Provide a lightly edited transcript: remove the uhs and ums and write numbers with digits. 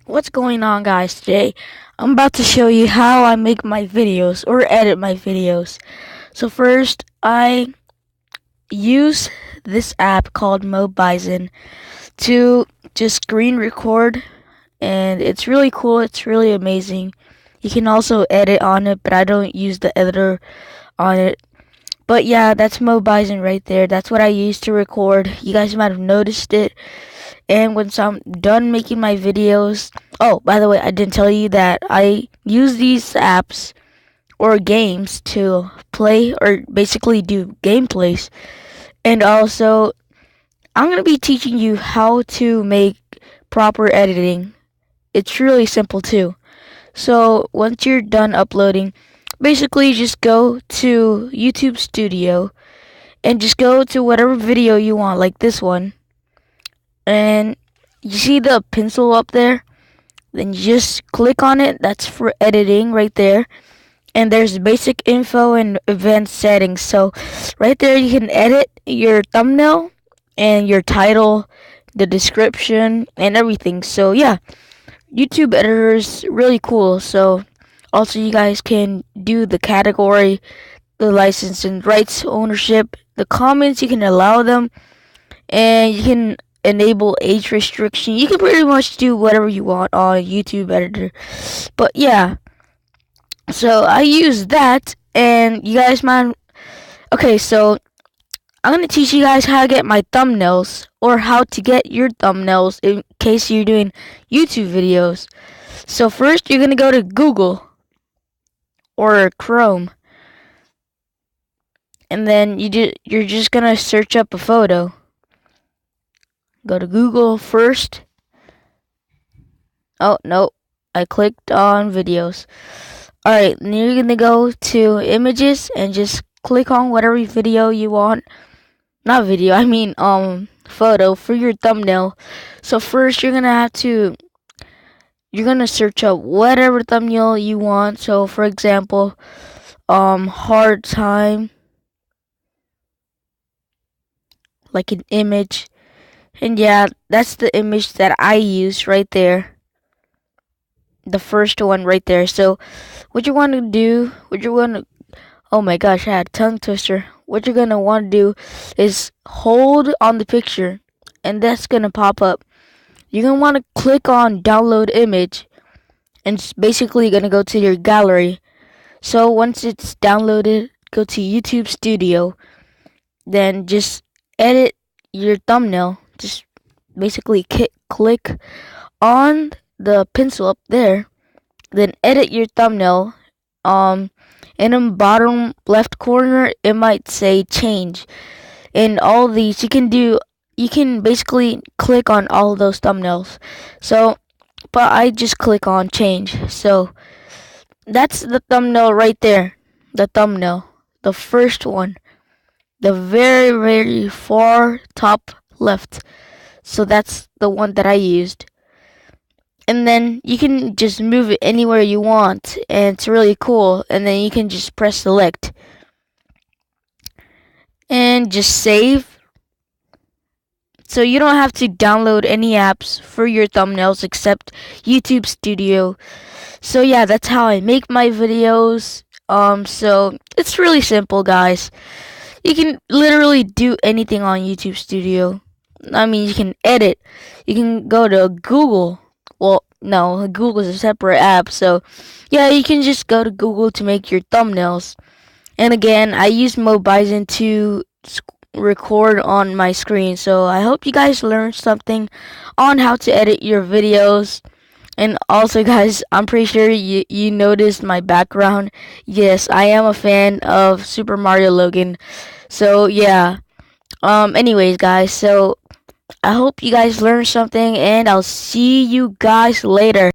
What's going on, guys? Today I'm about to show you how I make my videos or edit my videos. So first, I use this app called mobizen to just screen record, and it's really cool. It's really amazing. You can also edit on it, but I don't use the editor on it. But yeah, that's mobizen right there. That's what I use to record. You guys might have noticed it. And once I'm done making my videos, oh, by the way, I didn't tell you that I use these apps or games to play or basically do gameplays. And also, I'm going to be teaching you how to make proper editing. It's really simple too. So, once you're done uploading, basically just go to YouTube Studio and just go to whatever video you want, like this one. And you see the pencil up there? Then you just click on it. That's for editing right there. And there's basic info and advanced settings. So right there you can edit your thumbnail and your title, the description, and everything. So yeah, YouTube editor is really cool. So also you guys can do the category, the license and rights ownership, the comments, you can allow them, and you can enable age restriction. You can pretty much do whatever you want on YouTube editor. But yeah, so I use that, and you guys mind. Okay, so I'm gonna teach you guys how to get my thumbnails, or how to get your thumbnails in case you're doing YouTube videos. So first you're gonna go to Google or Chrome, and then you're just gonna search up a photo. Go to Google first. Oh no, I clicked on videos. Alright, then you're gonna go to images and just click on whatever video you want. Not video, I mean photo for your thumbnail. So first you're gonna search up whatever thumbnail you want. So for example, hard time, like an image. And yeah, that's the image that I use right there. The first one right there. So what you want to do, oh my gosh, I had a tongue twister. What you're gonna want to do is hold on the picture, and that's gonna pop up. You're gonna want to click on download image, and it's basically gonna go to your gallery. So once it's downloaded, go to YouTube Studio, then just edit your thumbnail. Just basically click on the pencil up there, then edit your thumbnail. In the bottom left corner, it might say change. And all these, you can basically click on all of those thumbnails. So, but I just click on change. So, that's the thumbnail right there. The thumbnail. The first one. The very, very far top left. So, that's the one that I used. And then you can just move it anywhere you want, and it's really cool. And then you can just press select and just save. So you don't have to download any apps for your thumbnails except YouTube Studio. So yeah, that's how I make my videos. So it's really simple, guys. You can literally do anything on YouTube Studio. I mean, you can edit. You can go to Google. Well, no, Google is a separate app. So, yeah, you can just go to Google to make your thumbnails. And again, I use mobizen to record on my screen. So, I hope you guys learned something on how to edit your videos. And also, guys, I'm pretty sure you noticed my background. Yes, I am a fan of Super Mario Logan. So, yeah. Anyways, guys, so I hope you guys learned something, and I'll see you guys later.